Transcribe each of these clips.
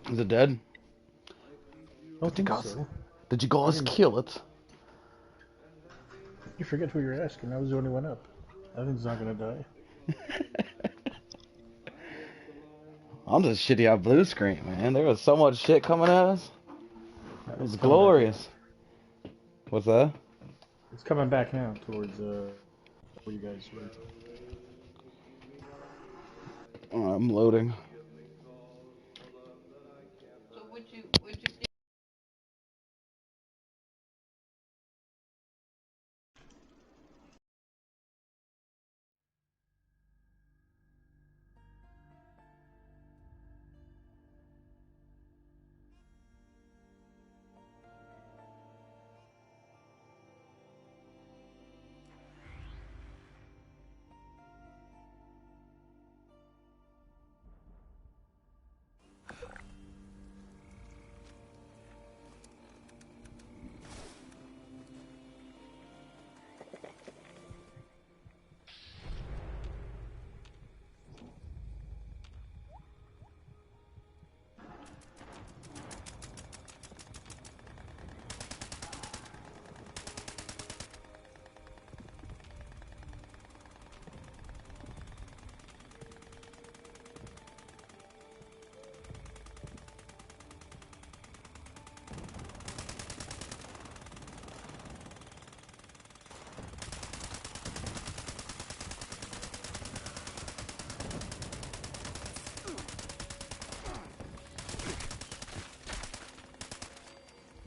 Is it dead? I don't Did you think guys? so. Did you I guys didn't. kill it? You forget who you're asking. I was the only one up. That thing's not gonna die. I'm just shitty out blue screen, man. There was so much shit coming at us. It was It's coming back now. glorious. What's that? It's coming back now towards where you guys were. Oh, I'm loading.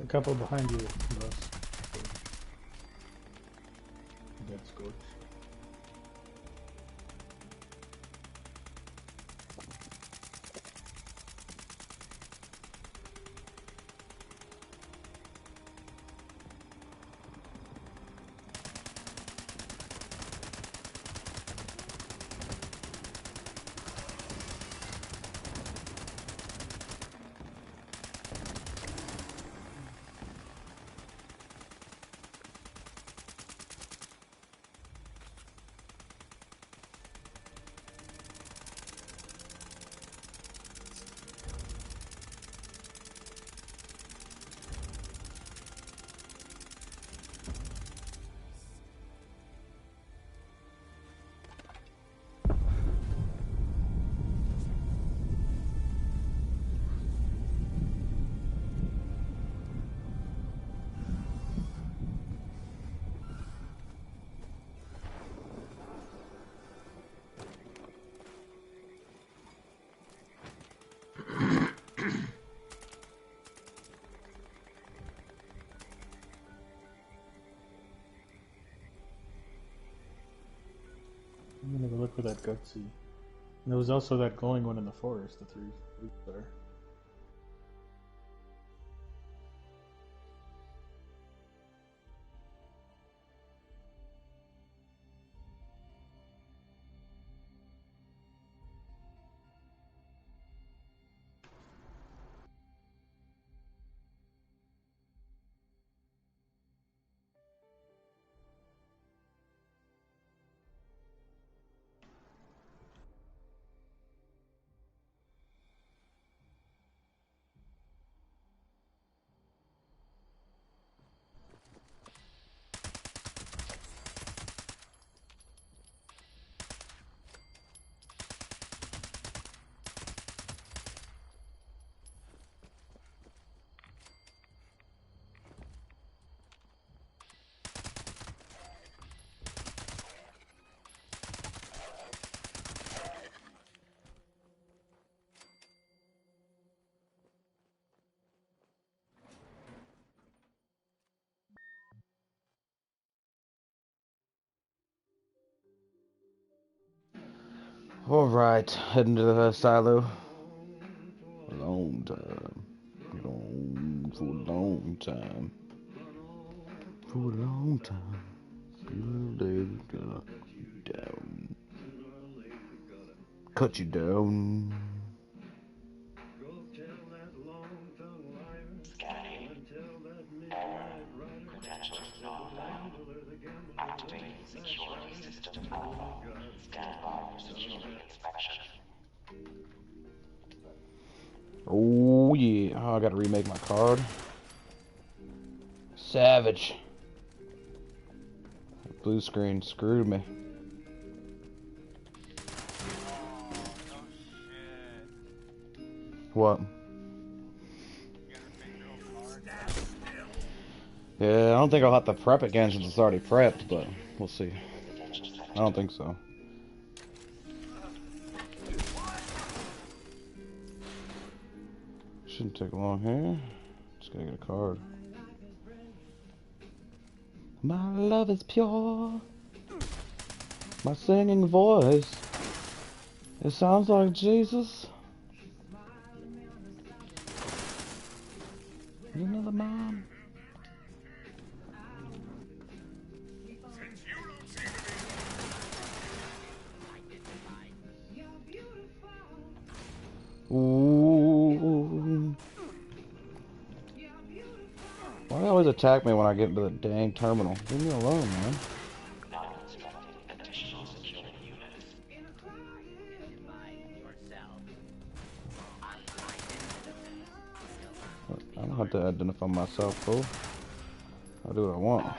A couple behind you, boss. That's good. I'm gonna go look for that gutsy. And there was also that glowing one in the forest. The three are. Alright, heading to the silo. A long time. Long, for a long time. For a long time. They cut you down. Cut you down. Scanning. Error. Credentials not found. Activating security system alpha. Stand by for security inspection. Oh yeah. Oh, I gotta remake my card. Savage. Blue screen screwed me. What? Yeah, I don't think I'll have to prep again since it's already prepped, but we'll see. I don't think so. Shouldn't take long here. Just gotta get a card. My love is pure. My singing voice. It sounds like Jesus. You know the mom. Ooh. Why do they always attack me when I get into the dang terminal? Leave me alone, man. I don't have to identify myself, fool. I'll do what I want.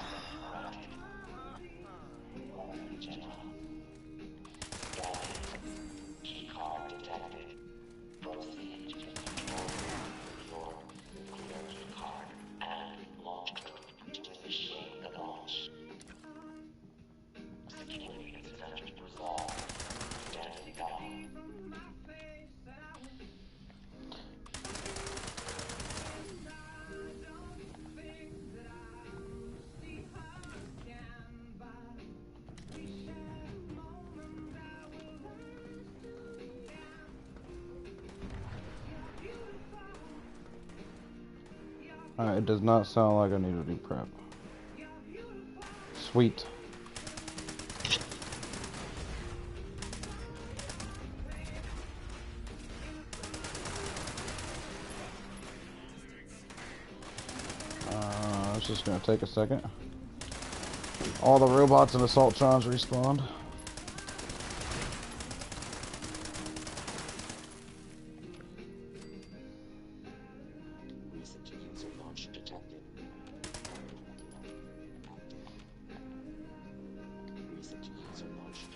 Alright, it does not sound like I need to do prep. Sweet. It's just gonna take a second. All the robots and assaultrons respawned.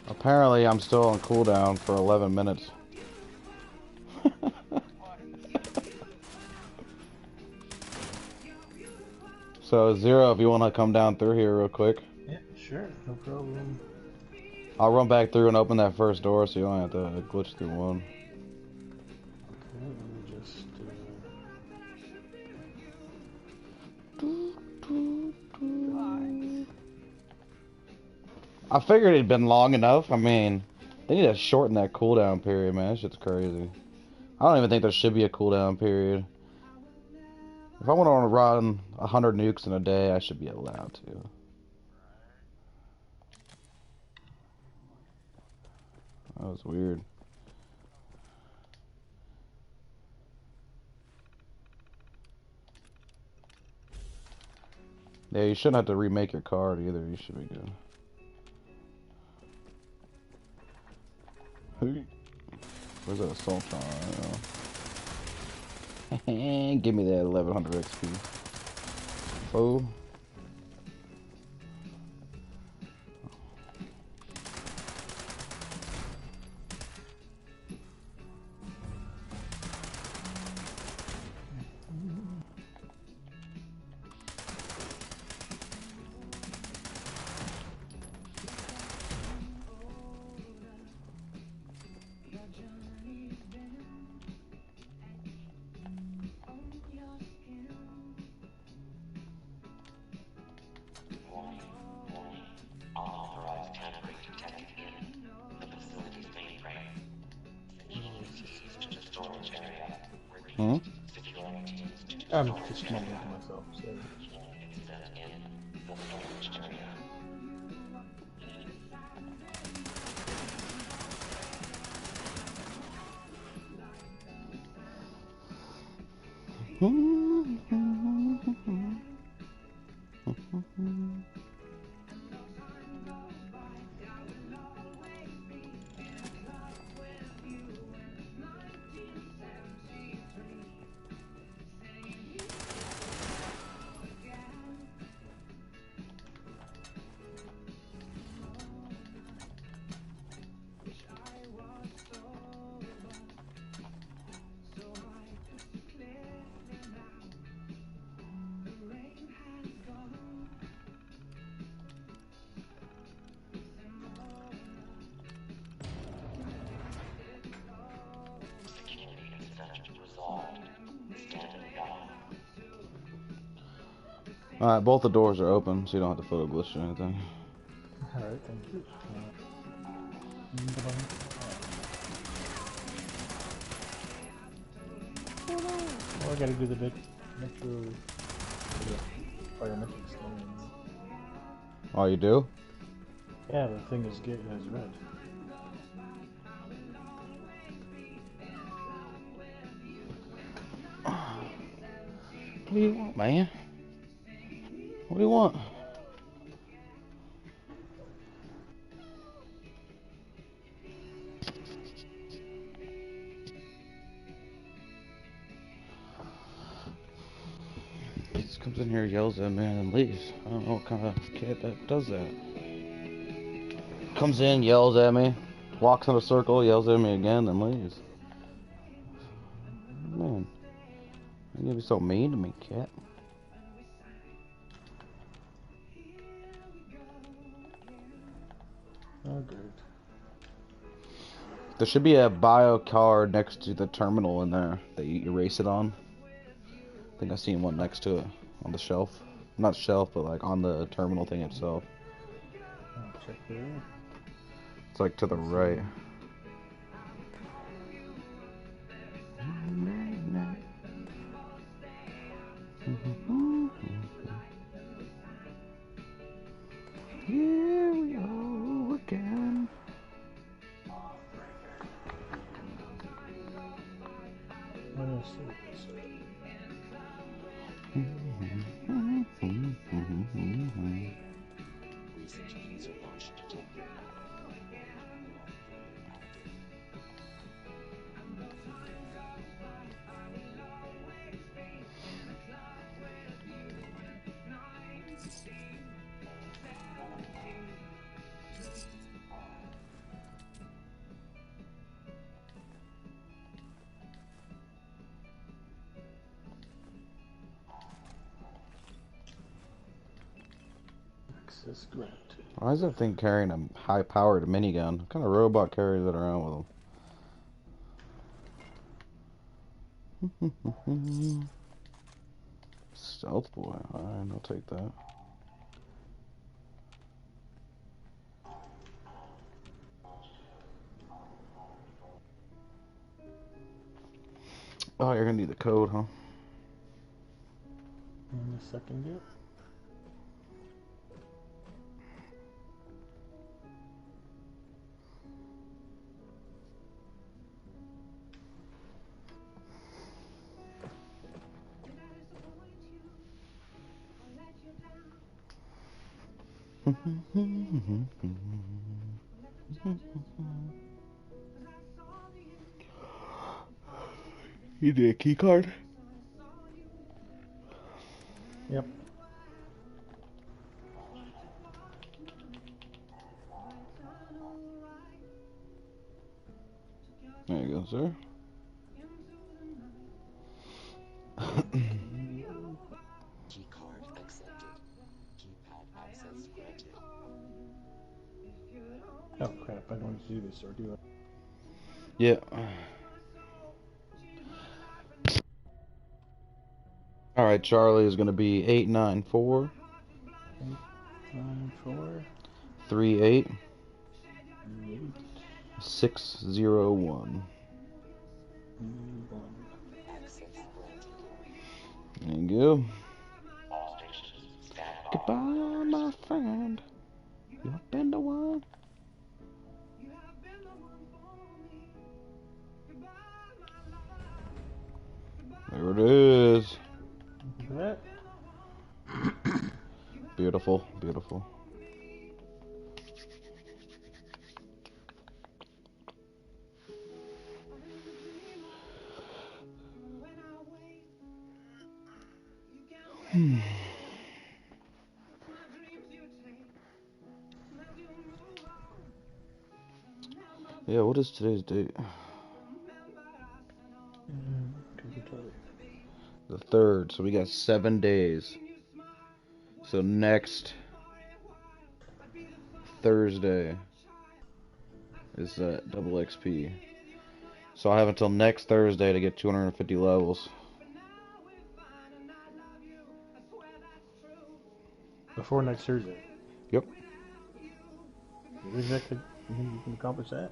Apparently, I'm still on cooldown for 11 minutes. So, Zero, if you want to come down through here real quick. Yeah, sure, no problem. I'll run back through and open that first door so you don't have to glitch through one. Okay, let me just... I figured it'd been long enough. I mean, they need to shorten that cooldown period, man. That shit's crazy. I don't even think there should be a cooldown period. If I want to run 100 nukes in a day, I should be allowed to. That was weird. Yeah, you shouldn't have to remake your card either. You should be good. Where's that assault on? Give me that 1100 XP. Fool. Hmm? I'm just mumbling to myself, so... Alright, both the doors are open, so you don't have to photo glitch or anything. Alright, thank you. Oh, I gotta do the metro biometric scanning. Oh, you do? Yeah, the thing is red. What do you want, man? What do you want? He just comes in here, yells at me, and then leaves. I don't know what kind of kid that does that. Comes in, yells at me, walks in a circle, yells at me again, then leaves. Man, you gotta be so mean to me, cat. Oh, great. There should be a bio card next to the terminal in there that you erase it on. I think I seen one next to it on the shelf. Not shelf, but like on the terminal thing itself. I'll check there. It's like to the right. Here we go again. Let me see. Research keys are launch detected. Access granted. Why is that thing carrying a high-powered minigun? What kind of robot carries it around with him? Stealth boy. Alright, I'll take that. Oh, you're gonna need the code, huh? In a second, yep. You need a key card? Yep. There you go, sir. Key card accepted. Keypad access granted. Oh crap, I don't want to do this, or do I? Yeah. Alright, Charlie is gonna be 894 894 38 38 601. 1. Access granted. There you go. All stations stand by. Goodbye, my friend. You have been the one. There it is. Look at that. Beautiful, beautiful. Yeah, what is today's date? The 3rd, so we got 7 days. So next Thursday is double XP. So I have until next Thursday to get 250 levels. Before next Thursday. Yep. You think you can accomplish that?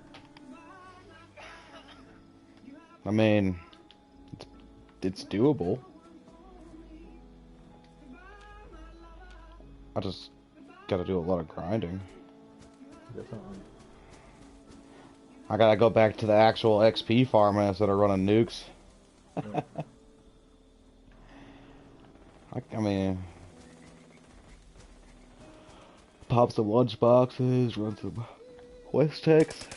I mean, it's doable. I just gotta do a lot of grinding. Definitely. I gotta go back to the actual XP farm instead of running nukes. Yeah. I mean, pop some lunch boxes, run some West Techs.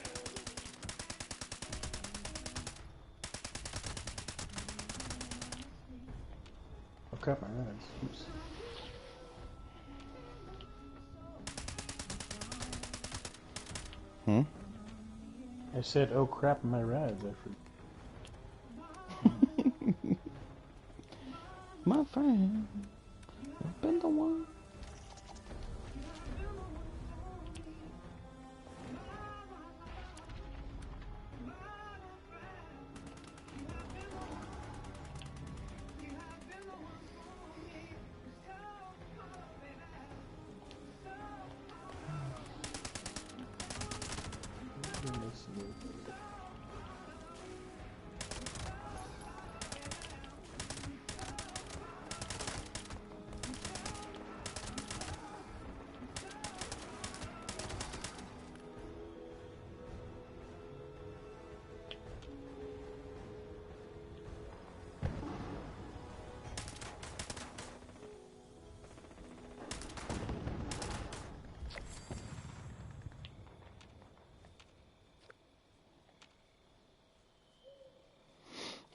Oh crap, my eyes. Oops. Hmm? I said, oh crap, my rides. I forgot. My friend, I've been the one.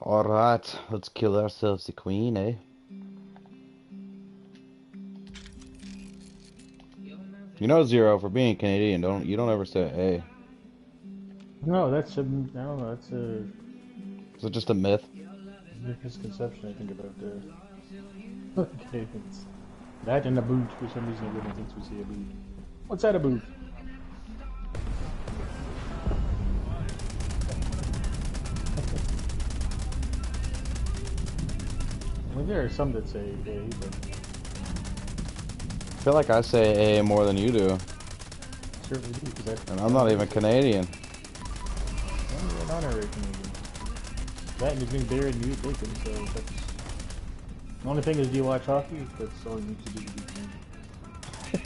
Alright, let's kill ourselves a queen, eh? You know, Zero, for being Canadian, you don't ever say A. No, that's a, I don't know, that's a Is it just a myth? misconception, I think, about Canadians. That and a boot, for some reason everyone thinks we say a boot. What's that, a boot? I mean, there are some that say A, but I feel like I say A more than you do, certainly do, because that... and I'm not even Canadian. Well, you're an honorary Canadian. That and you're being buried and you eat bacon, so that's... The only thing is, do you watch hockey? That's all you need to do to be Canadian.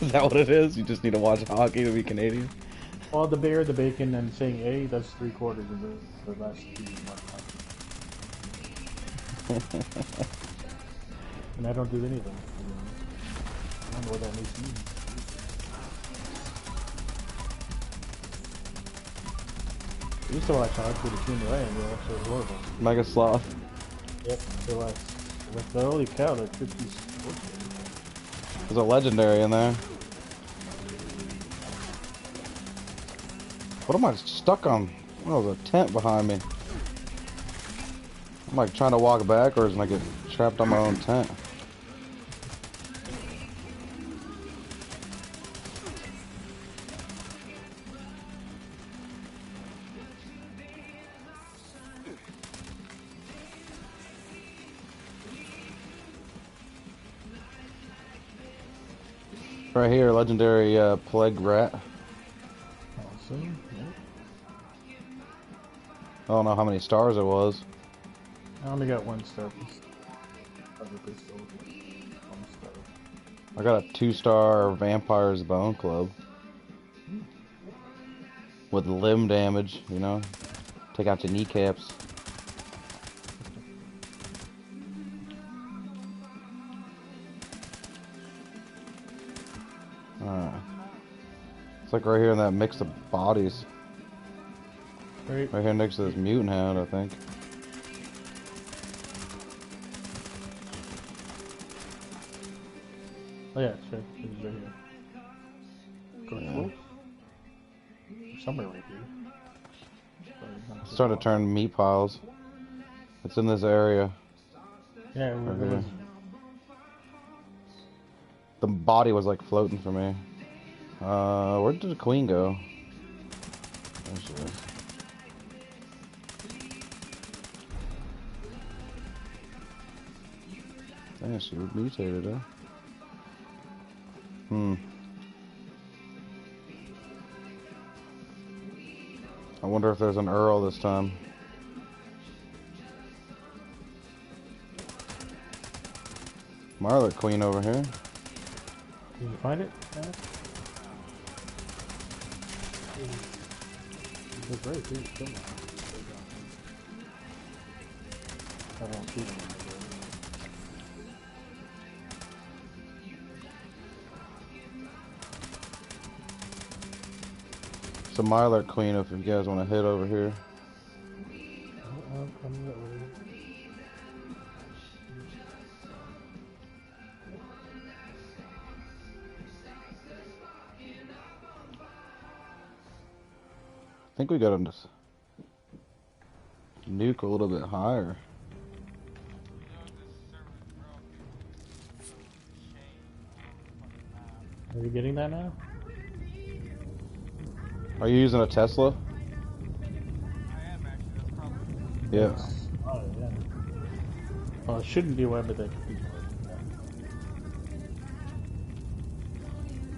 Is that what it is? You just need to watch hockey to be Canadian? Well, the bear, the bacon, and saying A, that's 3/4 of the last two you watch hockey. And I don't do any of them. I don't know what that makes me. I used to watch hockey with Junior Ryan, and it was horrible. Mega Sloth. Yep, so like, holy cow, that 50s sports game. There's a legendary in there. What am I stuck on? Oh, there's a tent behind me. I'm like trying to walk backwards and I get trapped on my own tent. Right here, legendary plague rat. Awesome. Yep. I don't know how many stars it was. I only got 1 star. Other pistol. 1 star. I got a 2-star Vampire's Bone Club. With limb damage, you know? Take out your kneecaps. It's like right here in that mix of bodies. Right. Right here next to this mutant hound, I think. Oh yeah, it's right. It's right here. Going close? Somewhere right here. It's starting to turn meat piles. It's in this area. Yeah, Right it here. was. The body was like floating for me. Where did the queen go? There she is. Damn, she mutated, huh? Hmm. I wonder if there's an Earl this time. Marlet Queen over here. Did you find it? Yeah. It's right here. Come on. I don't see them. It's a Marlet Queen if you guys want to hit over here. I'm not ready. I think we got him to nuke a little bit higher. Are you getting that now? Are you using a Tesla? Yeah. Oh, yeah. Well, it shouldn't be web, but that could be.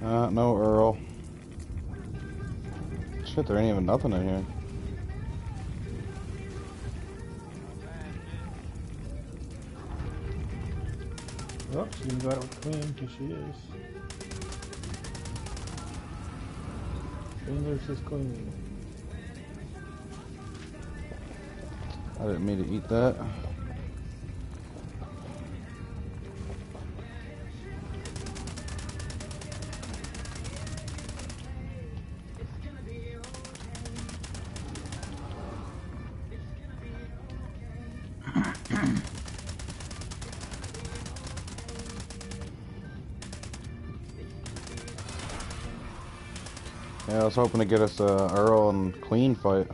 No Earl. Shit, there ain't even nothing in here. Oops, you can go out with Queen, because she is. Queen versus Queen. I didn't mean to eat that. Yeah, I was hoping to get us a Earl and Queen fight.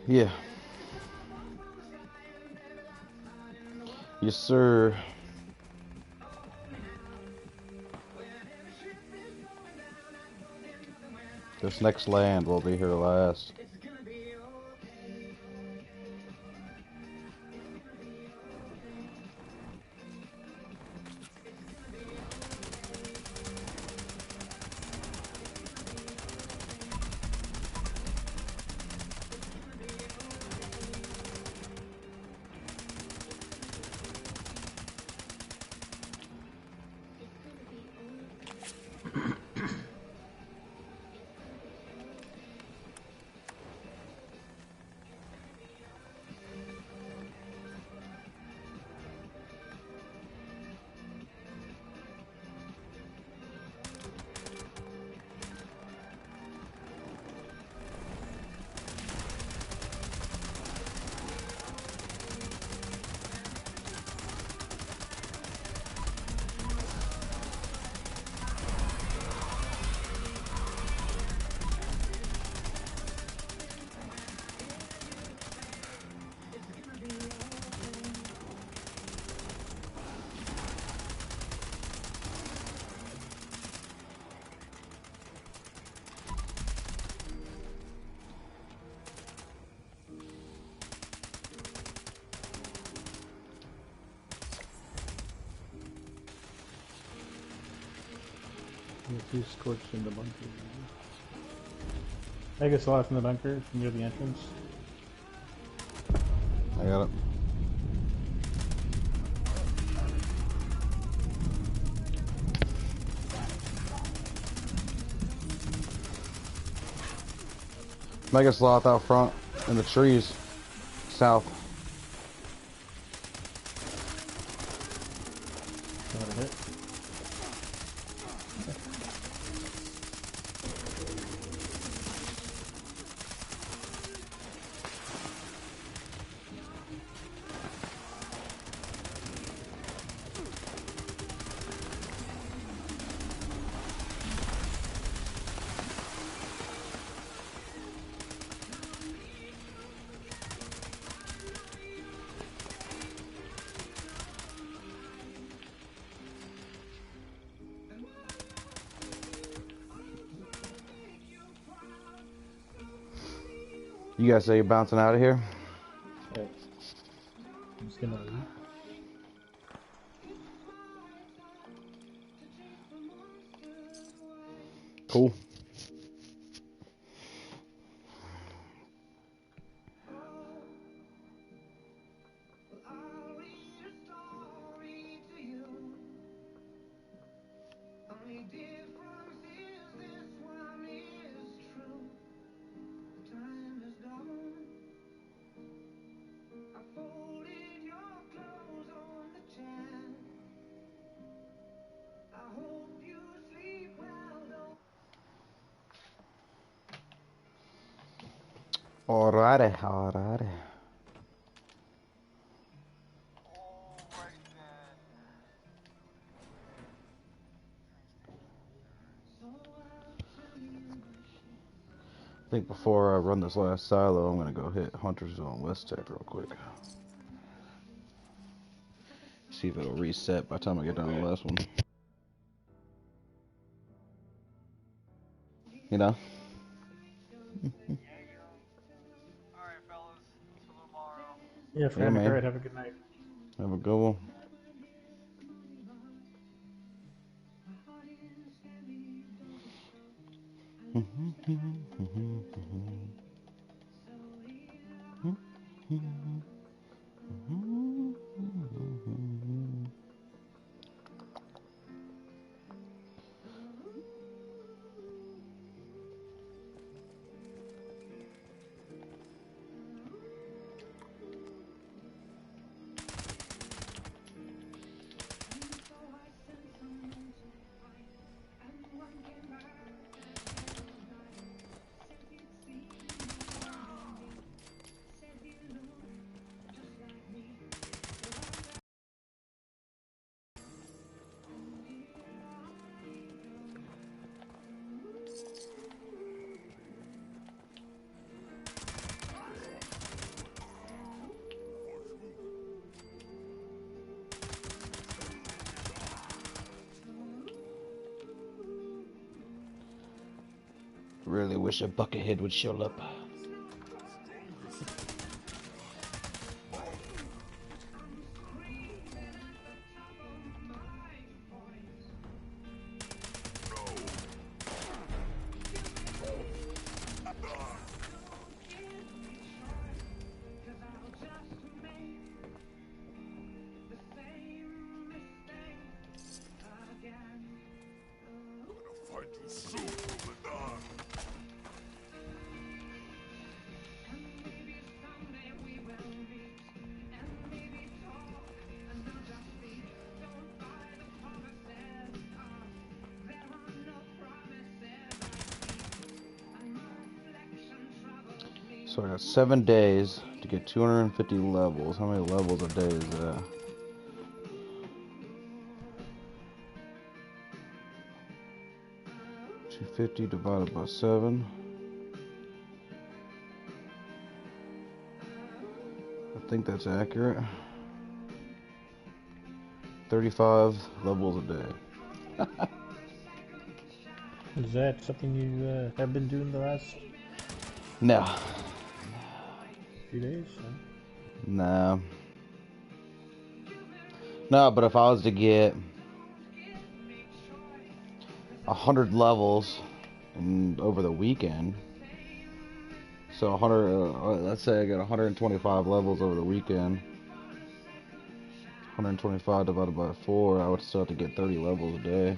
Yeah. Yes, sir. This next land will be here last. He's scorched in the bunker. I guess lost in the bunker near the entrance. I got it. Mega Sloth out front in the trees, south. Got a hit. You guys say you're bouncing out of here? Alright. I'm just gonna leave. Cool. Alrighty, alrighty. I think before I run this last silo, I'm gonna go hit Hunter's Zone West Tech real quick. See if it'll reset by the time I get done the last one. You know? Yeah, Frank. man. Alright, have a good night. Have a good one. Really wish a Buckethead would show up. So I got 7 days to get 250 levels. How many levels a day is that? $250 divided by 7. I think that's accurate. 35 levels a day. Is that something you have been doing the last No. few days? No. No, but if I was to get 100 levels over the weekend, so 100, let's say I get 125 levels over the weekend, 125 divided by 4, I would still have to get 30 levels a day.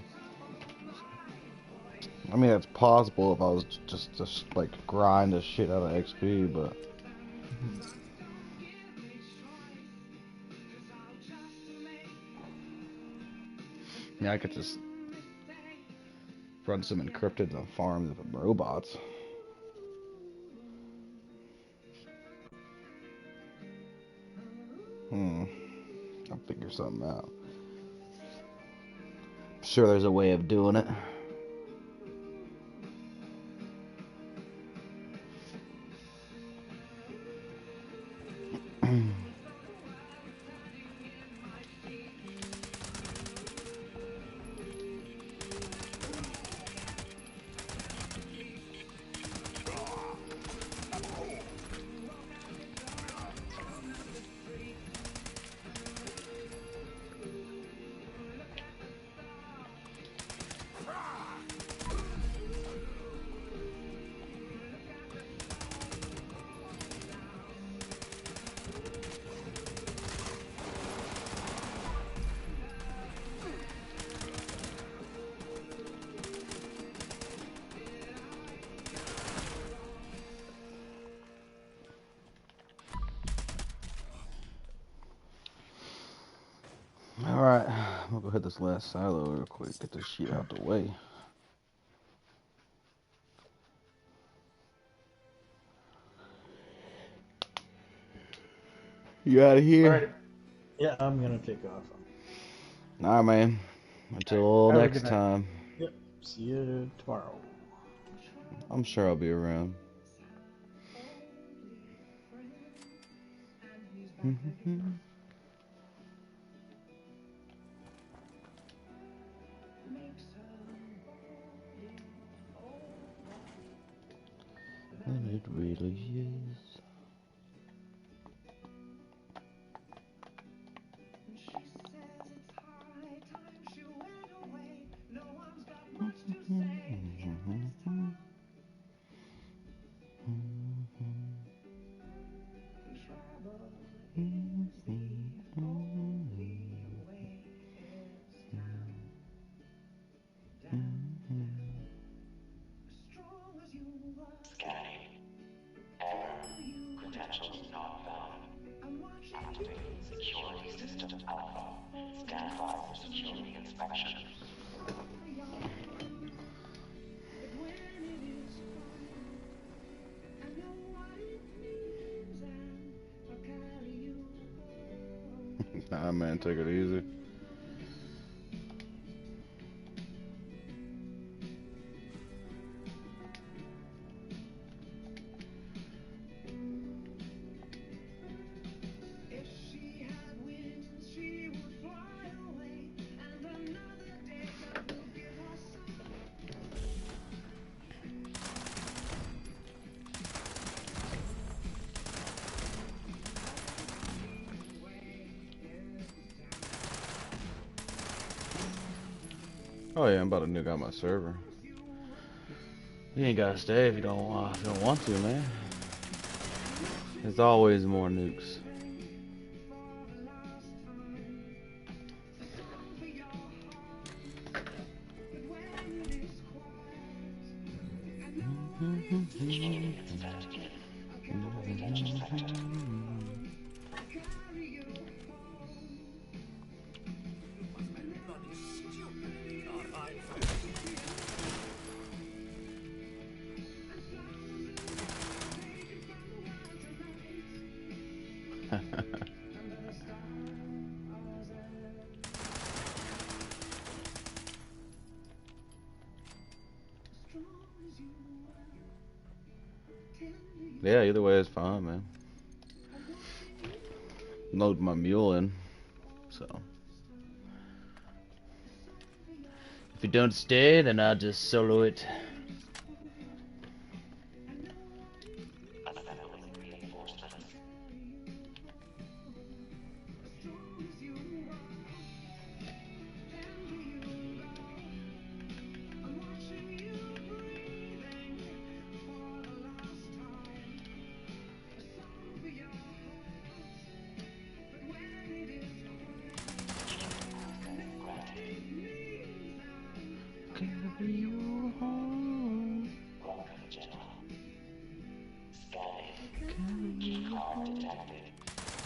I mean, it's possible if I was just like grind the shit out of XP, but yeah, I could just run some encrypted farms of robots. I'll figure something out. I'm sure there's a way of doing it. Alright, I'm gonna go hit this last silo real quick, get this shit out the way. You out of here? Alright. Yeah, I'm gonna take off. Alright, man. Until Have a good next night. time. Yep. See you tomorrow. I'm sure I'll be around. And it really is. Scanning. Error. Credentials not found. Activating security system alpha. Stand by for security inspection. Nah, man, take it easy. Oh yeah, I'm about to nuke out my server. You ain't gotta stay if you don't want to, man. There's always more nukes. Yeah, either way is fine, man. Load my mule in, so. If you don't stay, then I'll just solo it. Assembling reinforcements. Carry you home. Welcome, General. Scanning. Keycard detected.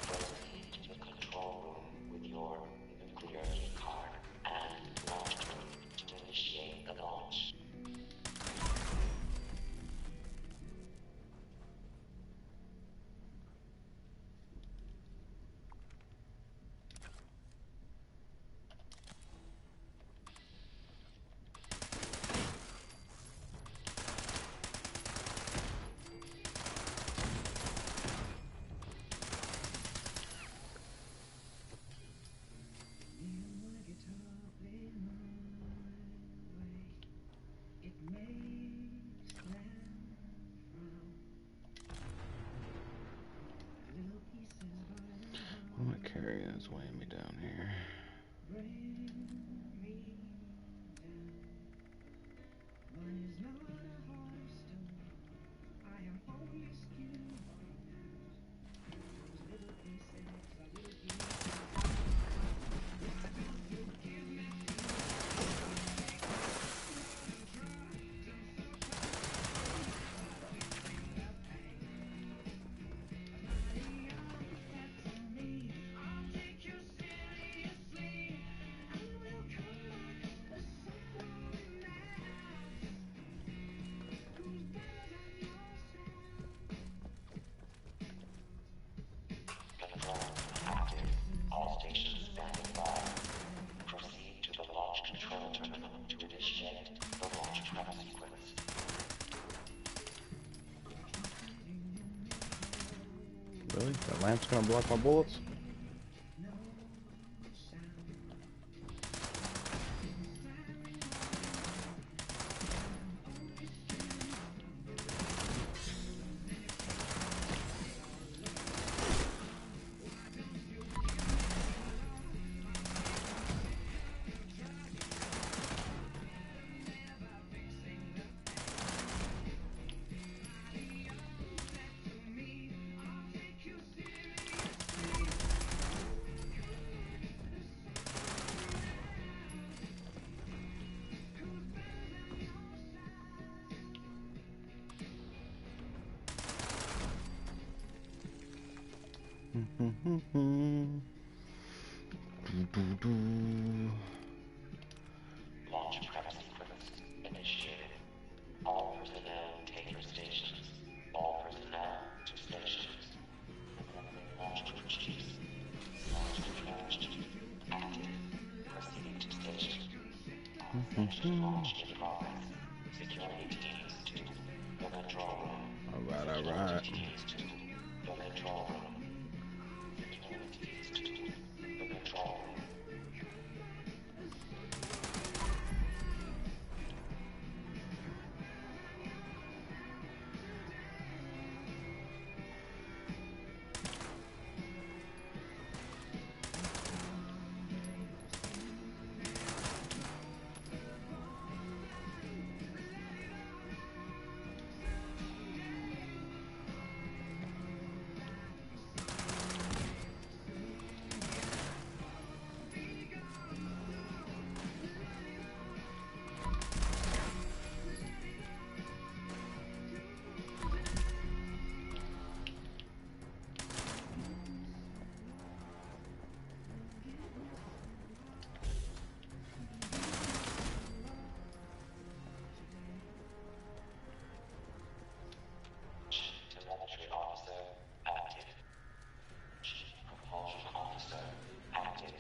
Proceed to the control room with your nuclear keycard and launch room to initiate the launch. What am I carrying that's weighing me down here? Lamp's gonna block my bullets? Launch prep sequence initiated. All personnel take your stations. All personnel to stations. Launch crew chiefs. Launch control chief. Active. Proceeding to station. Station launch in progress. Security teams to the control room. Alright, alright. Security teams to the control room. Security teams to the control room. Telemetry officer active. Chief propulsion officer active.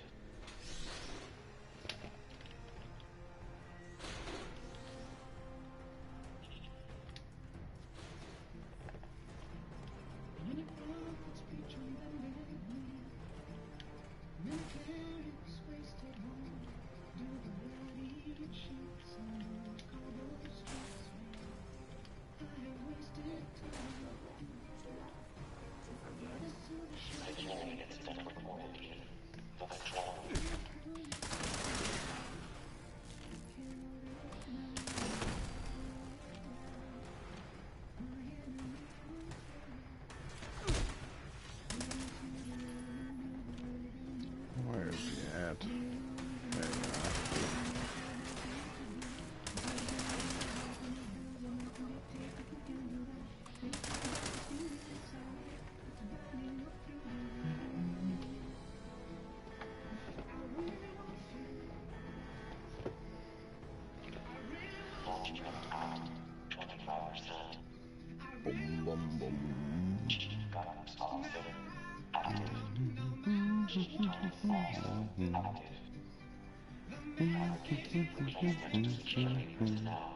Security incident reported in the control room. Where is he at? There you are. Launch prep at 25%. Boom, boom, boom. Chief guidance officer active. Chief guidance officer active. Fabricating replacement security personnel.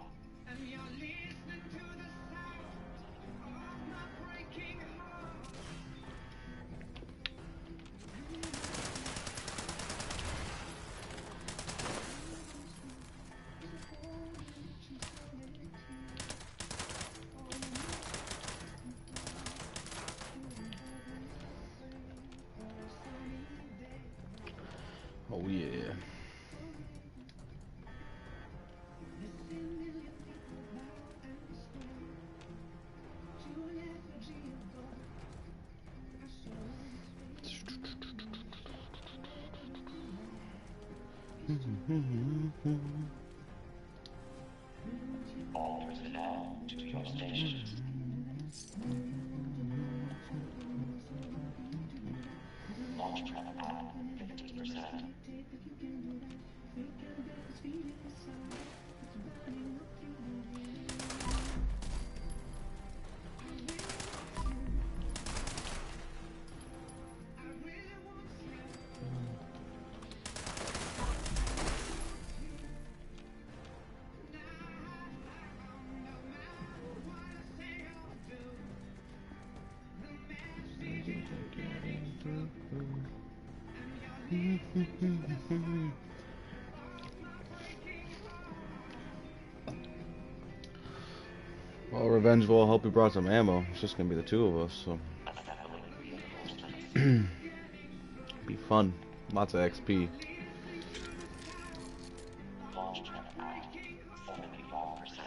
Oh yeah. All personnel to your stations. Launch prep at 50%. Well, Revengeful, I hope you brought some ammo. It's just gonna be the two of us, so. Be fun. Lots of XP. Launch trap out. 75%.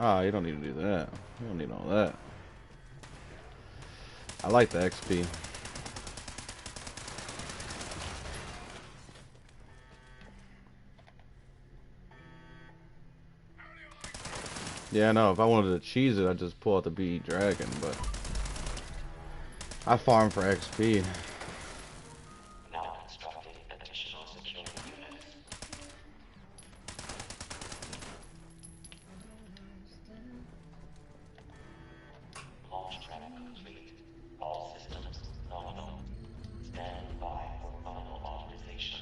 Ah, you don't need to do that. You don't need all that. I like the XP. Yeah, I know. If I wanted to cheese it, I'd just pull out the BE Dragon, but I farm for XP. Now constructing additional security units. Launch trap complete. All systems nominal. Stand by for final authorization.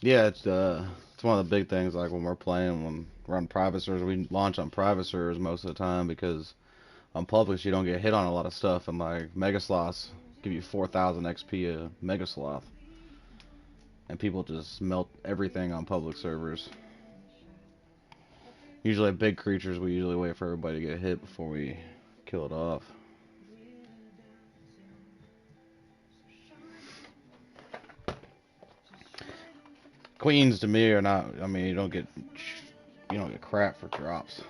Yeah, it's one of the big things. Like when we're playing, when we're on private servers, we launch on private servers most of the time because on publics you don't get hit on a lot of stuff, and like Mega Sloths give you 4,000 XP a Mega Sloth, and people just melt everything on public servers. Usually big creatures, we usually wait for everybody to get hit before we kill it off. Queens to me are not. I mean, you don't get crap for drops.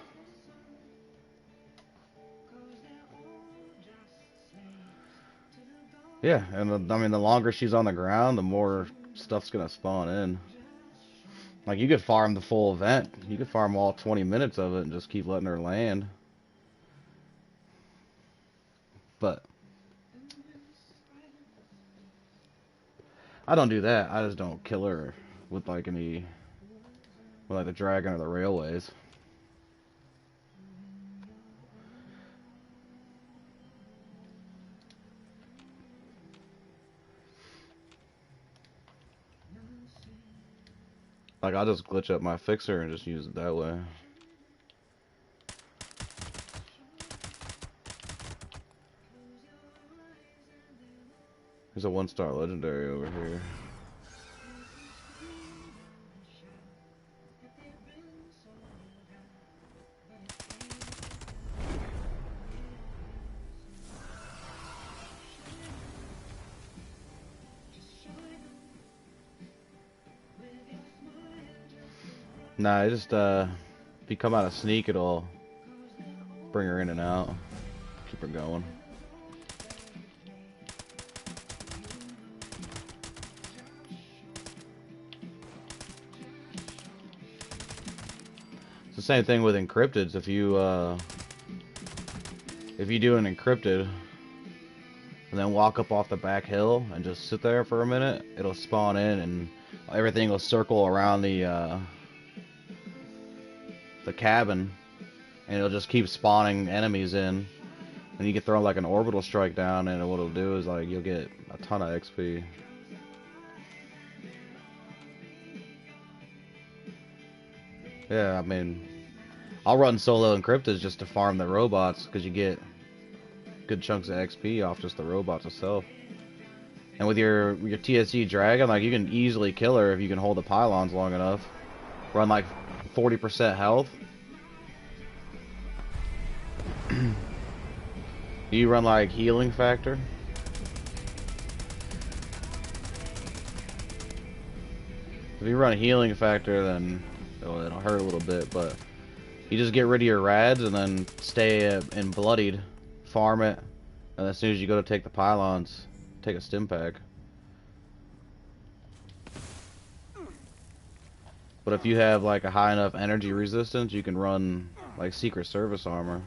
Yeah, and I mean, the longer she's on the ground, the more stuff's gonna spawn in. Like, you could farm the full event. You could farm all 20 minutes of it and just keep letting her land. But I don't do that. I just don't kill her with like the dragon or the railways. Like, I'll just glitch up my fixer and just use it that way. There's a 1-star legendary over here. Nah, it just, if you come out of sneak, it'll bring her in and out. Keep her going. It's the same thing with encrypteds. If you do an encrypted and then walk up off the back hill and just sit there for a minute, it'll spawn in and everything will circle around the cabin, and it'll just keep spawning enemies in, and you can throw like an orbital strike down, and what it'll do is like you'll get a ton of XP. Yeah, I mean, I'll run solo encrypteds just to farm the robots, because you get good chunks of XP off just the robots itself. And with your TSG dragon, like, you can easily kill her if you can hold the pylons long enough. Run like 40% health. Do you run like healing factor? If you run healing factor, then it'll hurt a little bit, but you just get rid of your rads and then stay in bloodied, farm it, and as soon as you go to take the pylons, take a stim pack. But if you have like a high enough energy resistance, you can run like Secret Service armor.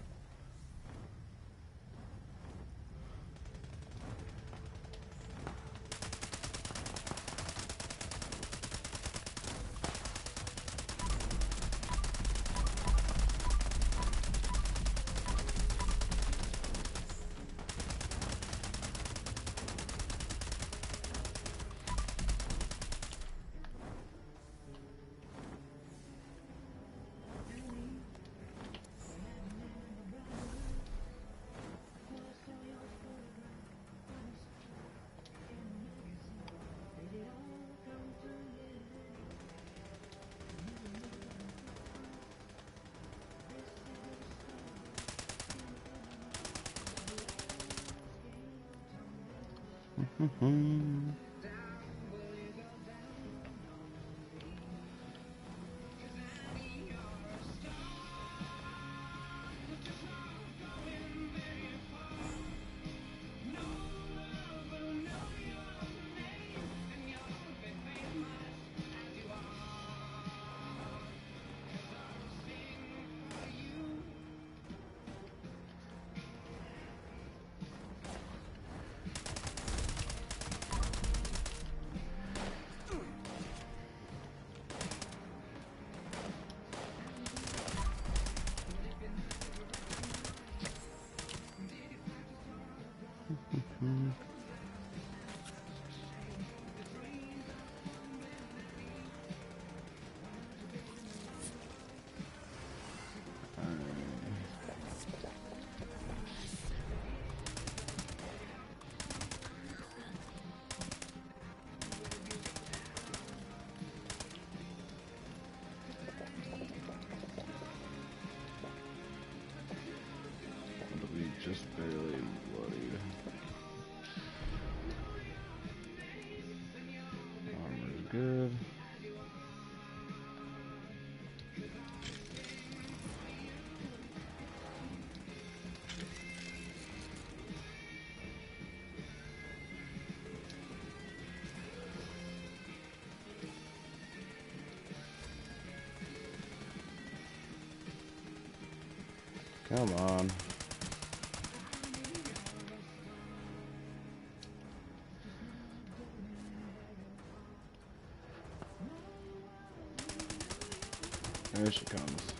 Just barely bloodied. Armor's good. Come on. There she comes.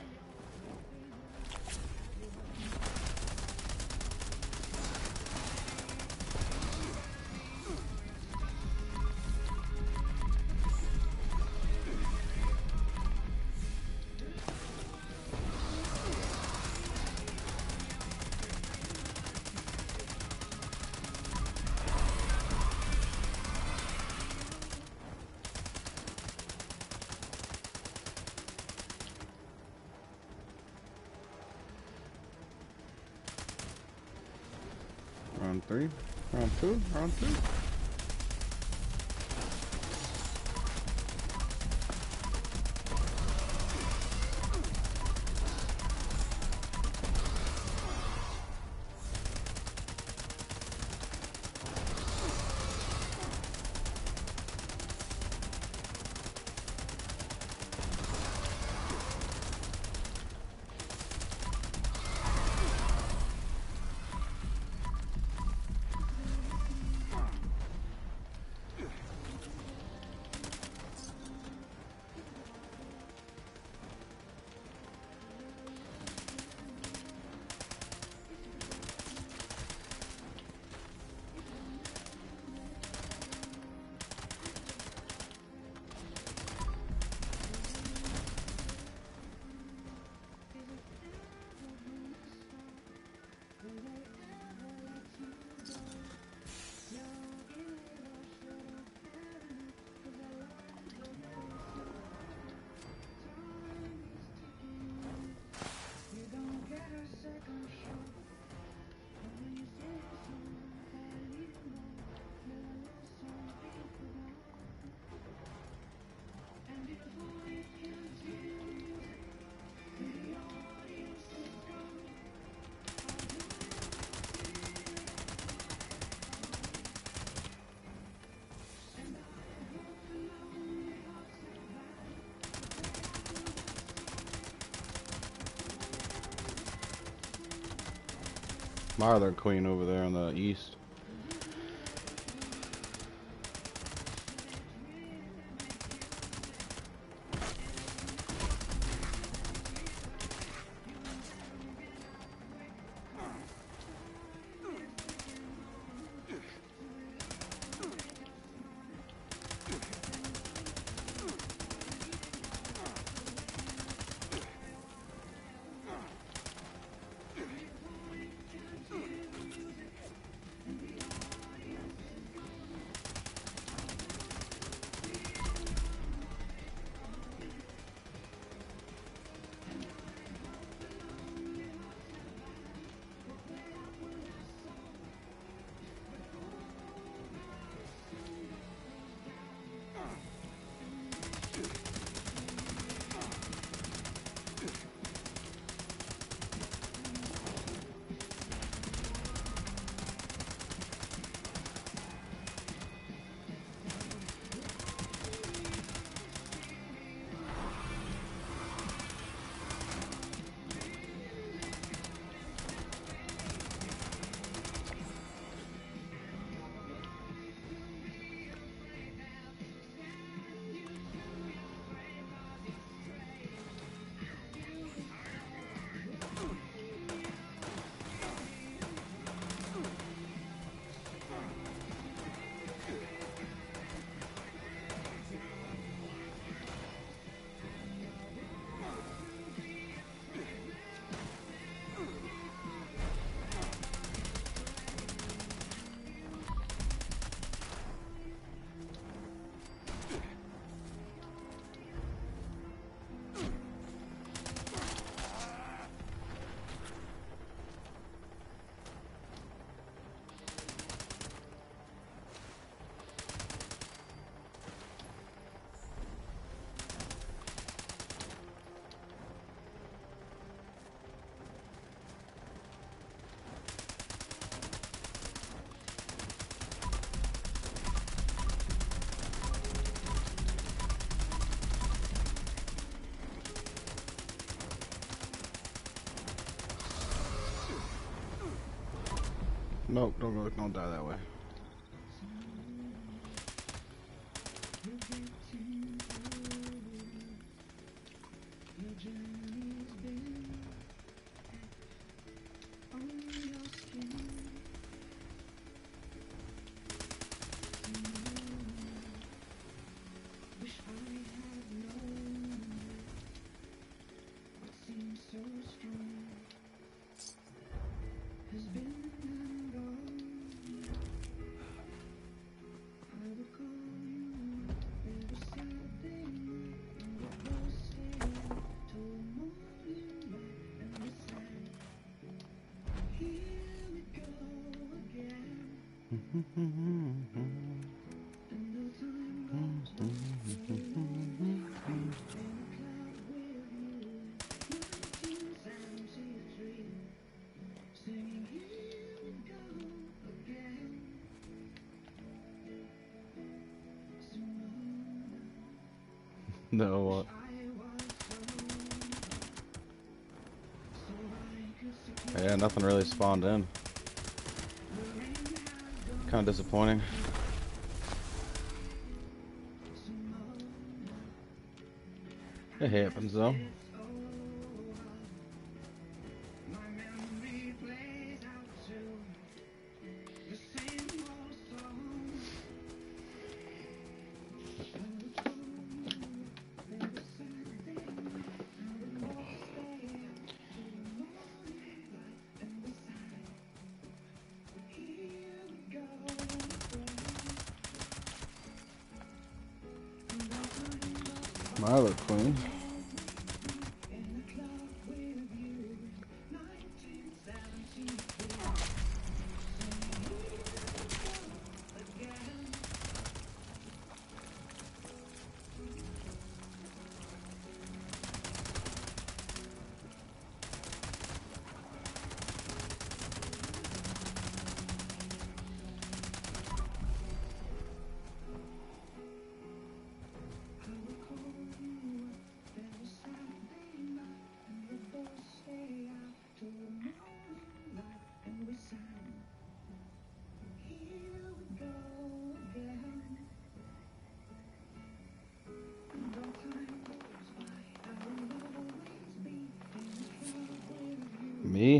Round 3, round 2, round 2. other queen over there on the east. Nope, don't die that way. No, what? Yeah, nothing really spawned in. Kind of disappointing. It happens though. My other queen.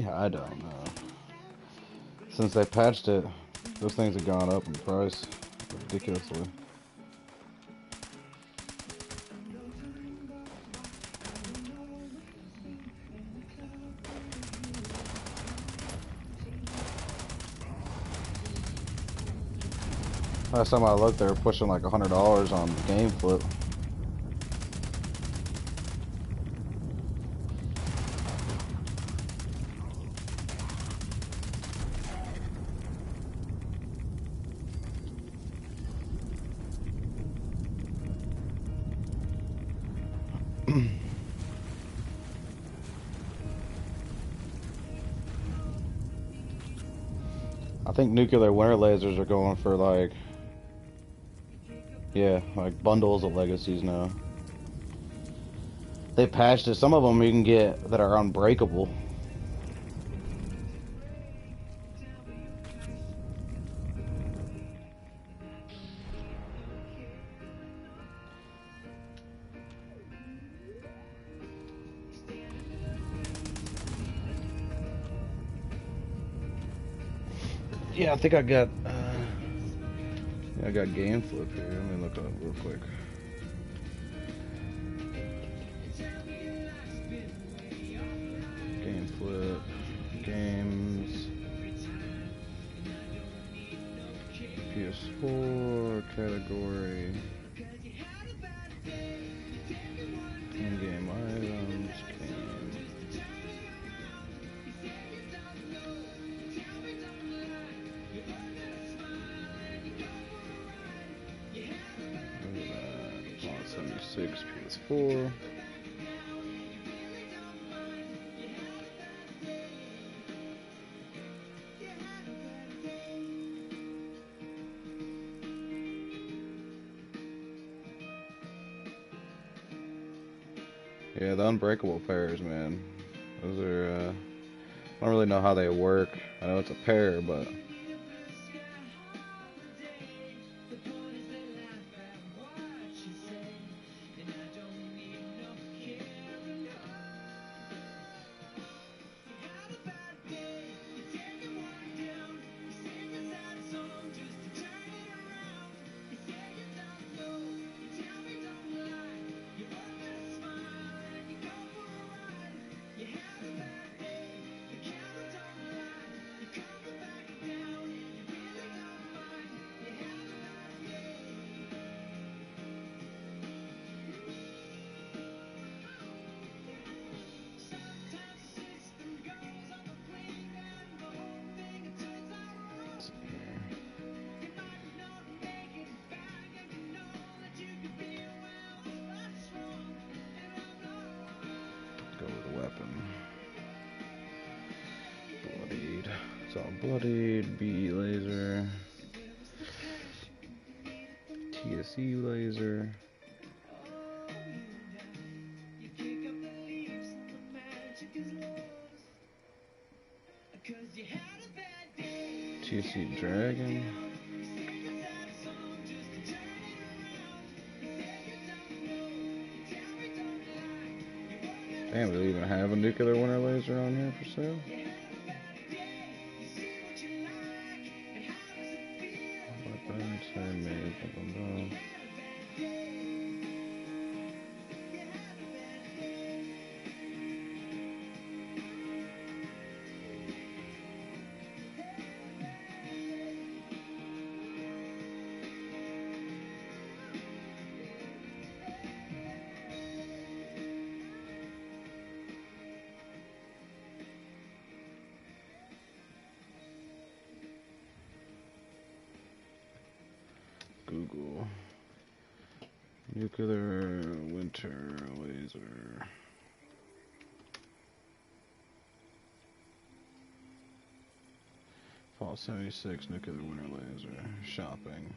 me? I don't know. Since they patched it, those things have gone up in price ridiculously. Last time I looked, they were pushing like $100 on GameFlip. I think nuclear winter lasers are going for like, yeah, like bundles of legacies now. They patched it. Some of them you can get that are unbreakable. Yeah, I think I got GameFlip here. Let me look up real quick. GameFlip, games, PS4 category, in-game items, game. Fallout 76 PS4. Yeah, the unbreakable pairs, man. Those are, I don't really know how they work. I know it's a pair, but go with a weapon. Bloodied. It's all bloodied. BE laser. TSE laser. TSE dragon. Damn, do they even have a nuclear winter laser on here for sale? Weapons, handmade, blah, blah, blah. Google. Nuclear winter laser. Fallout 76 nuclear winter laser. Shopping.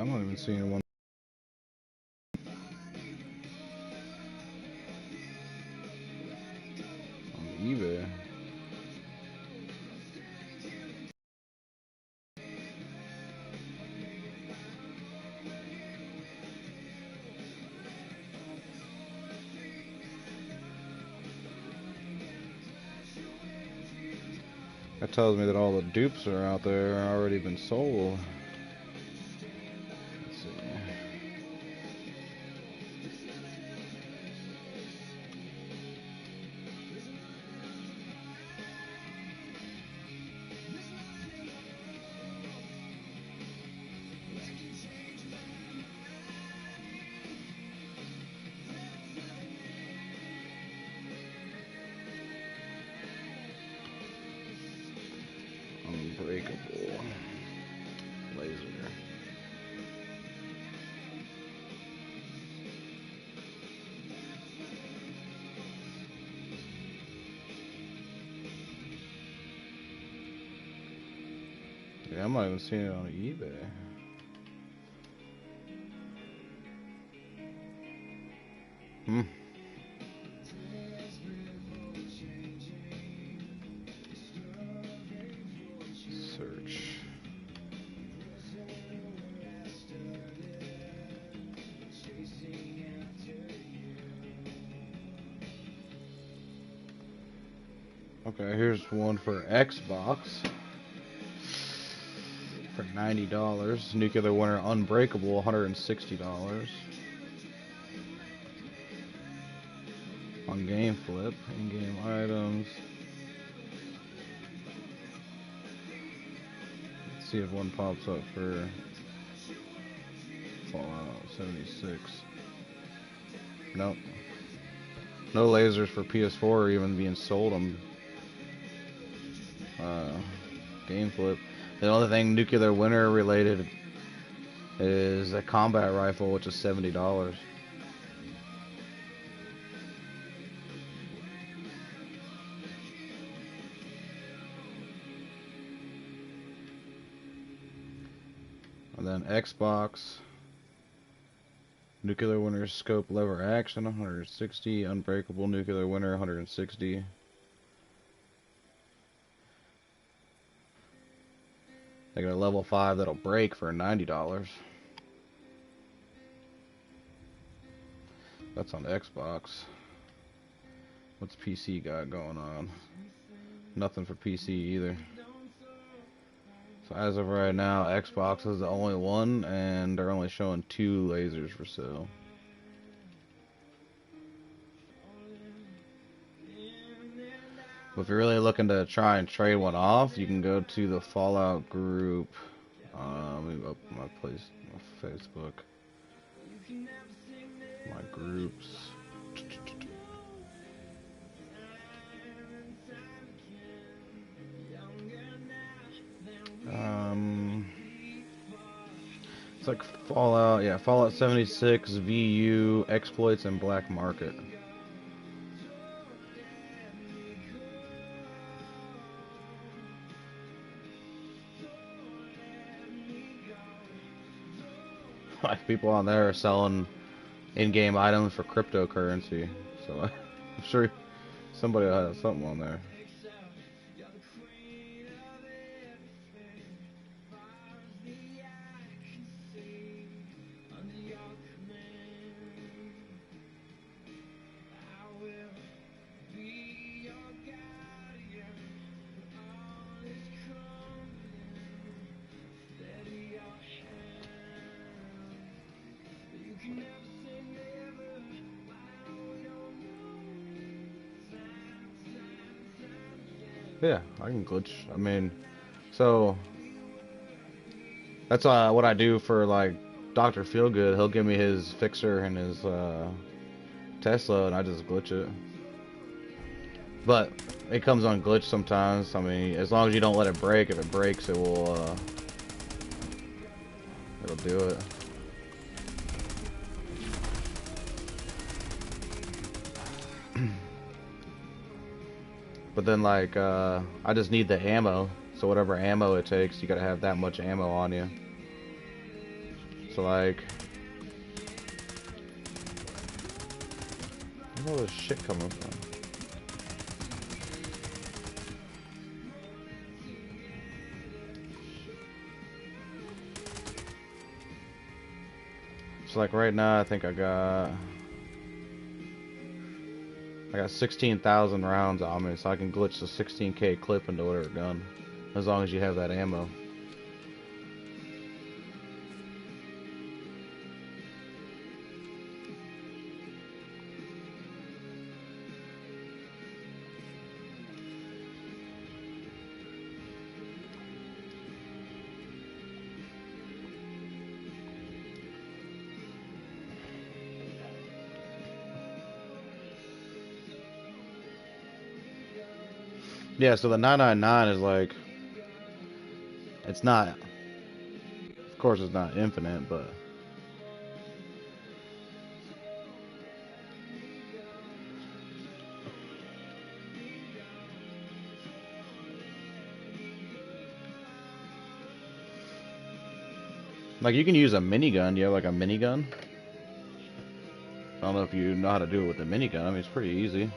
I'm not even seeing one on eBay. That tells me that all the dupes are out there are already been sold. Let's see. Unbreakable laser. Yeah, I'm not even seeing it on eBay. Hmm. Search. Okay, here's one for Xbox for $90. Nuclear Winter Unbreakable, $160. On Game Flip, in-game items. Let's see if one pops up for Fallout 76. Nope. No lasers for PS4 are even being sold on Game Flip. The only thing Nuclear Winter related is a combat rifle, which is $70. And then Xbox, Nuclear Winter Scope Lever Action, 160. Unbreakable Nuclear Winter, 160. They got a level 5 that'll break for $90. That's on Xbox. What's PC got going on? Nothing for PC either. So as of right now, Xbox is the only one, and they're only showing 2 lasers for sale. But if you're really looking to try and trade one off, you can go to the Fallout group. Let me open my Facebook. My groups. It's like Fallout, yeah, Fallout 76, VU, exploits, and black market. Like people on there are selling in-game items for cryptocurrency, so I'm sure somebody will have something on there. Yeah, I can glitch. I mean, so that's what I do for like Dr. Feelgood. He'll give me his fixer and his Tesla, and I just glitch it. But it comes on glitch sometimes. I mean, as long as you don't let it break. If it breaks, it will it'll do it. But then like I just need the ammo, so whatever ammo it takes, you gotta have that much ammo on you. So like, where's all this shit coming from? So like right now, I think I got 16,000 rounds on me, so I can glitch the 16K clip into whatever gun, as long as you have that ammo. Yeah, so the 999 is like, it's not, of course it's not infinite, but like you can use a minigun. Do you have like a minigun? I don't know if you know how to do it with the minigun. I mean, it's pretty easy.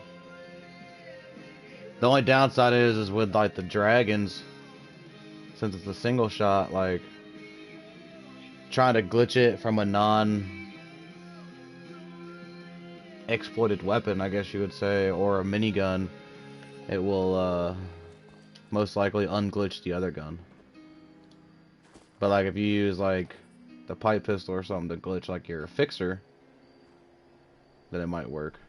The only downside is with like the dragons, since it's a single shot, like trying to glitch it from a non-exploited weapon, I guess you would say, or a minigun, it will most likely unglitch the other gun. But like if you use like the pipe pistol or something to glitch like your fixer, then it might work.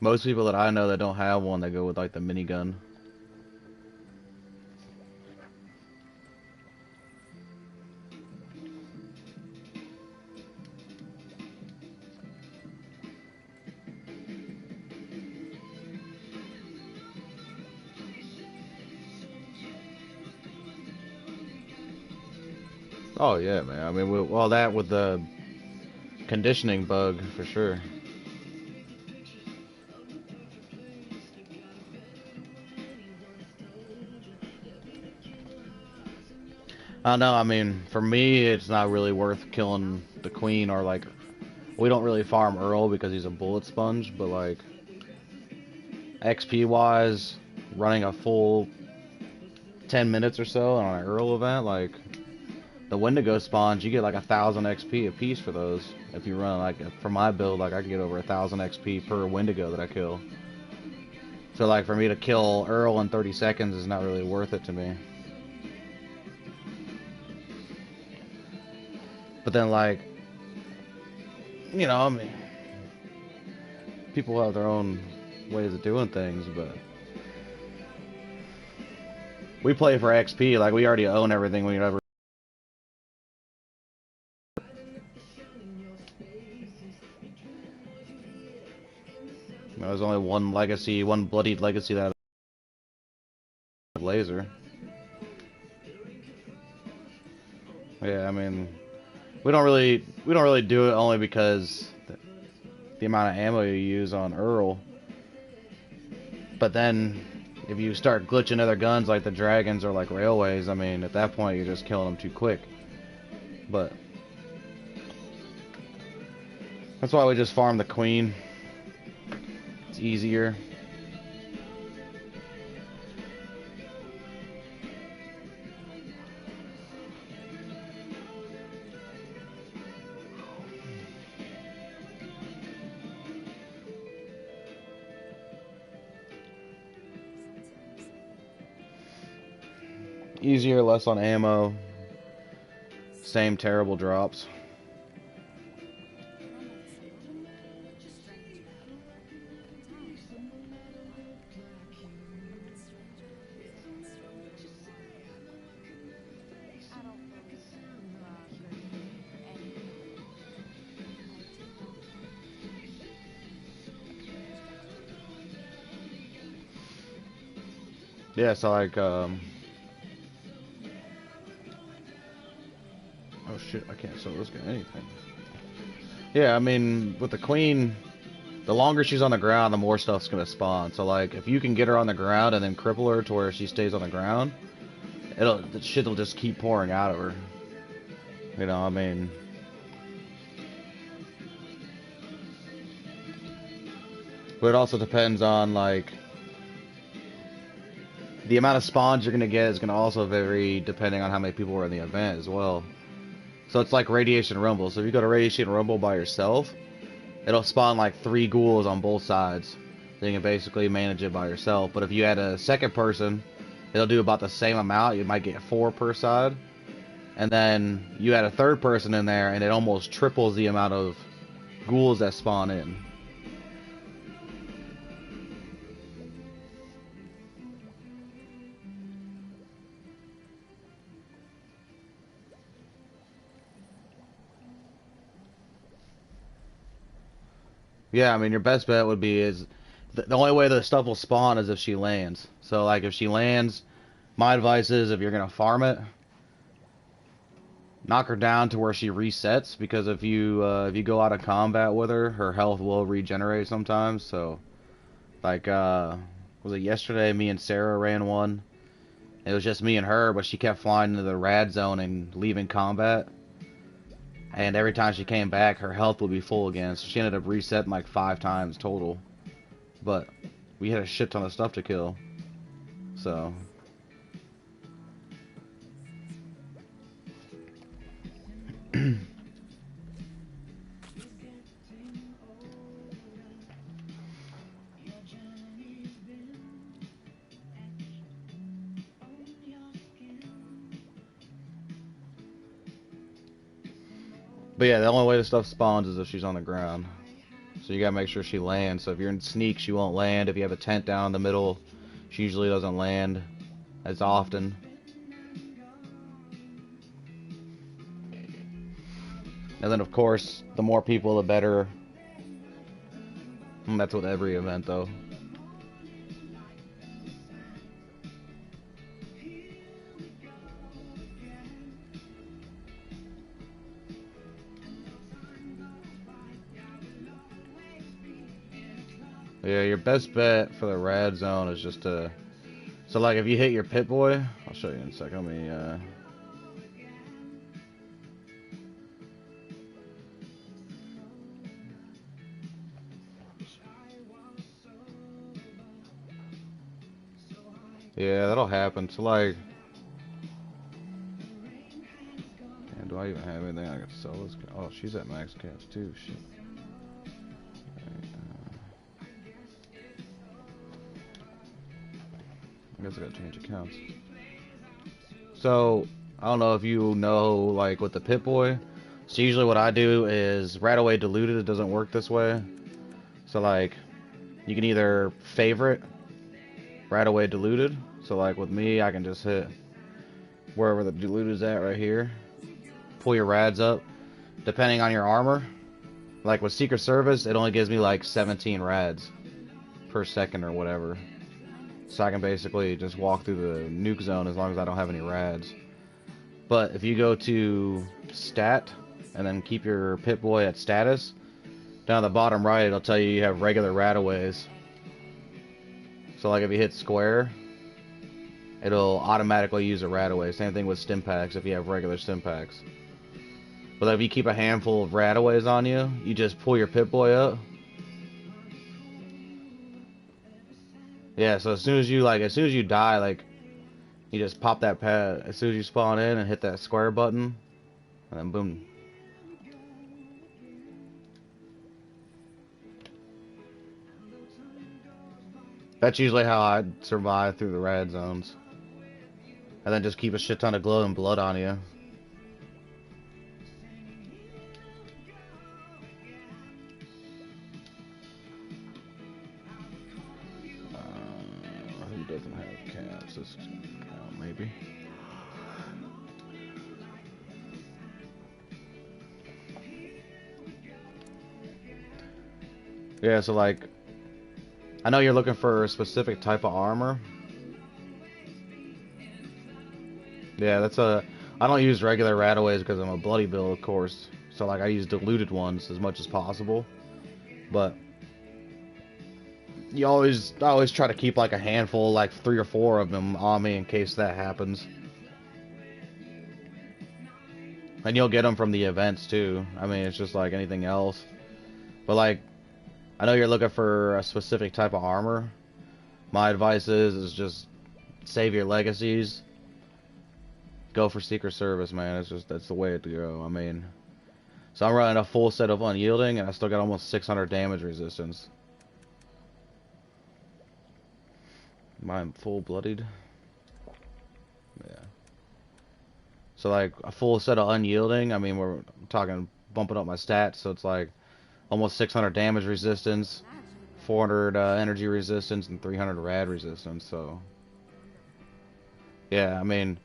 Most people that I know that don't have one, they go with like the minigun. Oh yeah, man. I mean, well, that with the conditioning bug for sure. I don't know. I mean, for me, it's not really worth killing the queen, or like, we don't really farm Earl because he's a bullet sponge. But like, XP wise, running a full 10 minutes or so on an Earl event, like the Wendigo spawns, you get like 1,000 XP a piece for those. If you run like for my build, like I can get over 1,000 XP per Wendigo that I kill. So like for me to kill Earl in 30 seconds is not really worth it to me. But then like, you know, I mean, people have their own ways of doing things, but we play for XP. Like we already own everything we ever. There's only one legacy, one bloodied legacy that laser. Yeah, I mean, we don't really do it only because the amount of ammo you use on Earl. But then if you start glitching other guns like the dragons or like railways, I mean, at that point you're just killing them too quick. But that's why we just farm the queen. It's easier. Easier, less on ammo. Same terrible drops. Yeah, so like, oh shit, I can't sell this guy anything. Yeah, I mean, with the queen, the longer she's on the ground, the more stuff's gonna spawn. So like, if you can get her on the ground and then cripple her to where she stays on the ground, the shit will just keep pouring out of her. You know, I mean. But it also depends on like the amount of spawns you're gonna get is gonna also vary depending on how many people are in the event as well. So it's like Radiation Rumble. So if you go to Radiation Rumble by yourself, it'll spawn like 3 ghouls on both sides. So you can basically manage it by yourself. But if you add a second person, it'll do about the same amount. You might get 4 per side. And then you add a third person in there, and it almost triples the amount of ghouls that spawn in. Yeah, I mean, your best bet would be is the only way the stuff will spawn is if she lands. So, like, if she lands, my advice is if you're gonna farm it, knock her down to where she resets. Because if you go out of combat with her, her health will regenerate sometimes. So, like, was it yesterday? Me and Sarah ran one. It was just me and her, but she kept flying into the rad zone and leaving combat. And every time she came back, her health would be full again. So she ended up resetting like 5 times total. But we had a shit ton of stuff to kill. So. But yeah, the only way the stuff spawns is if she's on the ground. So you gotta make sure she lands. So if you're in sneak, she won't land. If you have a tent down in the middle, she usually doesn't land as often. And then of course, the more people, the better. And that's with every event though. Yeah, your best bet for the rad zone is just to... So, like, if you hit your Pip-Boy... I'll show you in a second. Let me, Yeah, that'll happen. So, like... Man, do I even have anything I can sell this? Oh, she's at max caps, too. Shit. I guess I gotta change accounts. So, I don't know if you know, like, with the Pip-Boy. So, usually what I do is RadAway Diluted. It doesn't work this way. So, like, you can either favorite RadAway Diluted. So, like, with me, I can just hit wherever the Diluted is at right here. Pull your rads up. Depending on your armor. Like, with Secret Service, it only gives me, like, 17 rads per second or whatever. So I can basically just walk through the nuke zone as long as I don't have any rads. But if you go to stat and then keep your Pip-Boy at status, down at the bottom right it'll tell you have regular radaways. So like if you hit square, it'll automatically use a radaway. Same thing with stim packs if you have regular stim packs. But if you keep a handful of radaways on you, you just pull your Pip-Boy up. Yeah, so as soon as you die, like, you just pop that pad as soon as you spawn in and hit that square button, and then boom. That's usually how I survive through the rad zones. And then just keep a shit ton of glowing blood on you. Doesn't have caps. This count maybe. Yeah, so like, I know you're looking for a specific type of armor. Yeah, I don't use regular radaways because I'm a bloody build, of course. So like, I use diluted ones as much as possible. But I always try to keep like a handful, like 3 or 4 of them on me in case that happens. And you'll get them from the events too. I mean, it's just like anything else. But like, I know you're looking for a specific type of armor. My advice is just save your legacies. Go for Secret Service, man. That's the way to go. I mean, so I'm running a full set of Unyielding, and I still got almost 600 damage resistance. Am I full bloodied? Yeah. So like a full set of Unyielding. I mean, we're talking bumping up my stats, so it's like almost 600 damage resistance, 400 energy resistance, and 300 rad resistance. So yeah, I mean,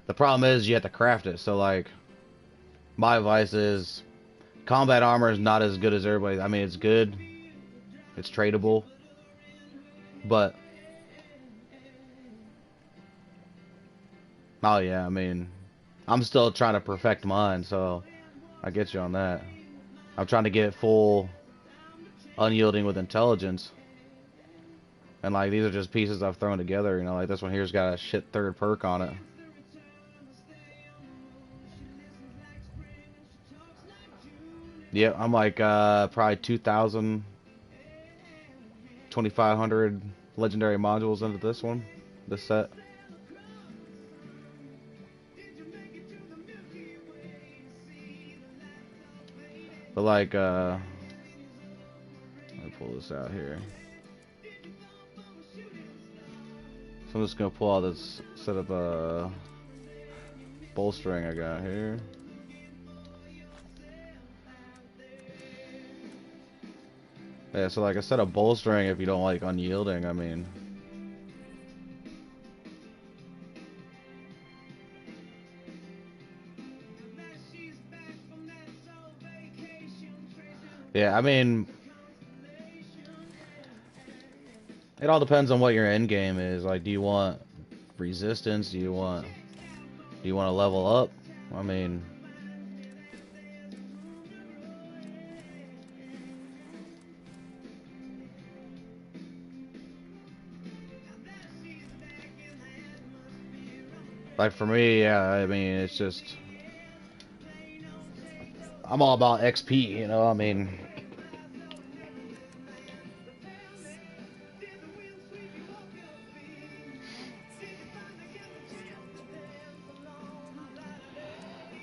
the problem is you have to craft it. So like, my advice is combat armor is not as good as everybody. I mean, it's good, it's tradable, but oh yeah, I mean, I'm still trying to perfect mine, so I get you on that. I'm trying to get full Unyielding with intelligence. And like, these are just pieces I've thrown together, you know, like this one here's got a shit third perk on it. Yeah, I'm like probably 2,000, 2,500 legendary modules into this set. But like, let me pull this out here. So I'm just gonna pull out this set of bolstering I got here. Yeah, so like a set of bolstering if you don't like Unyielding, I mean. Yeah, I mean, it all depends on what your end game is. Like, do you want resistance? Do you want to level up? I mean, like for me, yeah, I mean, it's just I'm all about XP, you know? I mean,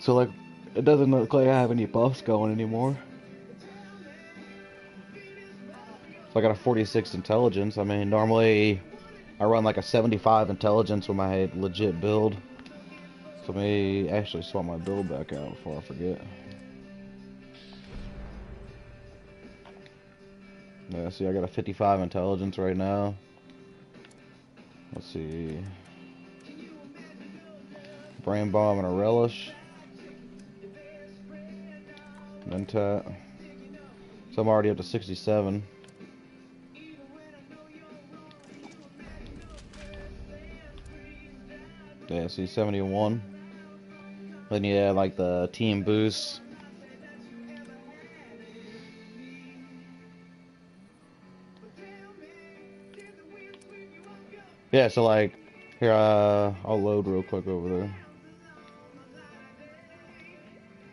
so like, it doesn't look like I have any buffs going anymore. So I got a 46 intelligence. I mean, normally I run like a 75 intelligence with my legit build. So let me actually swap my build back out before I forget. Yeah, see, I got a 55 intelligence right now. Let's see. Brain Bomb and a Relish. Mentat. So I'm already up to 67. Yeah, see, 71. Then you add like the team boost. Yeah, so like, here, I'll load real quick over there.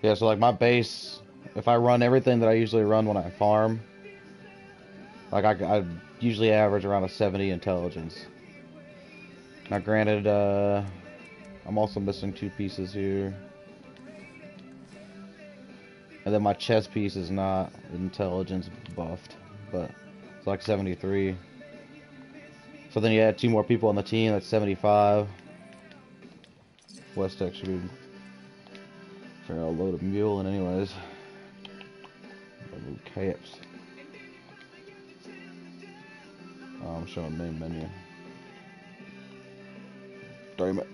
Yeah, so like my base, if I run everything that I usually run when I farm, like I usually average around a 70 intelligence. Now granted, I'm also missing 2 pieces here. And then my chest piece is not intelligence buffed, but it's like 73. So then you add 2 more people on the team, that's 75. West Tech should be. Sorry, I'll load a mule in anyways. Load caps. Oh, I'm showing main menu. Damn it.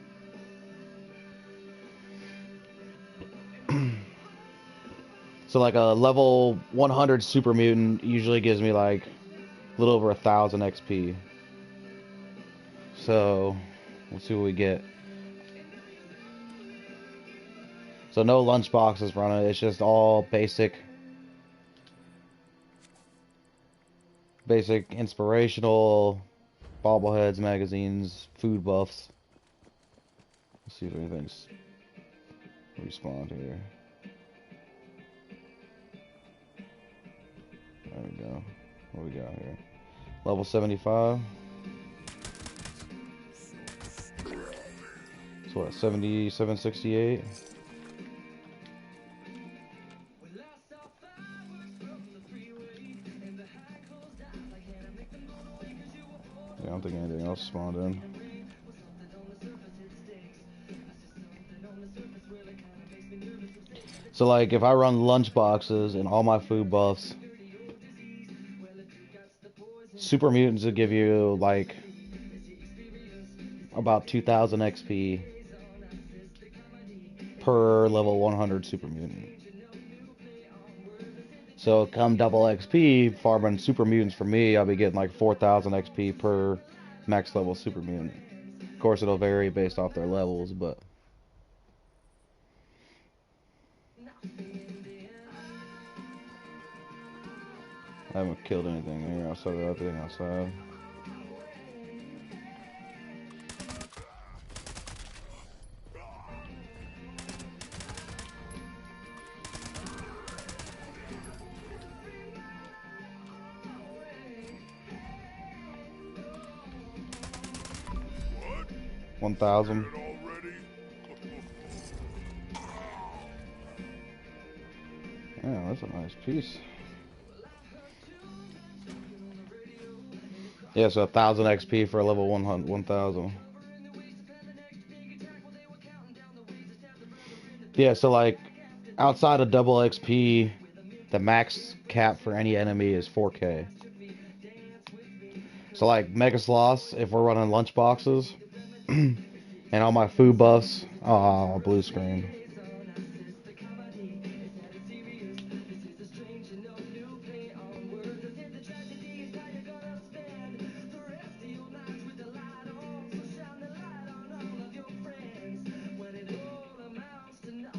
So like a level 100 super mutant usually gives me like a little over 1,000 XP. So let's see what we get. So no lunchboxes running, it's just all basic basic inspirational bobbleheads, magazines, food buffs. Let's see if anything's respawned here. There we go. What we got here? Level 75. So what, 7768? Yeah, I don't think anything else spawned in. So like if I run lunch boxes and all my food buffs, super mutants will give you like about 2000 XP per level 100 super mutant. So come double XP farming super mutants for me, I'll be getting like 4000 XP per max level super mutant. Of course it'll vary based off their levels, but I haven't killed anything here outside of everything outside. What? 1000. Already? Yeah, that's a nice piece. Yeah, so 1000 XP for a level 1000. Yeah, so like outside of double XP, the max cap for any enemy is 4K. So like Mega Sloths, if we're running lunch boxes, and all my food buffs, oh, blue screen.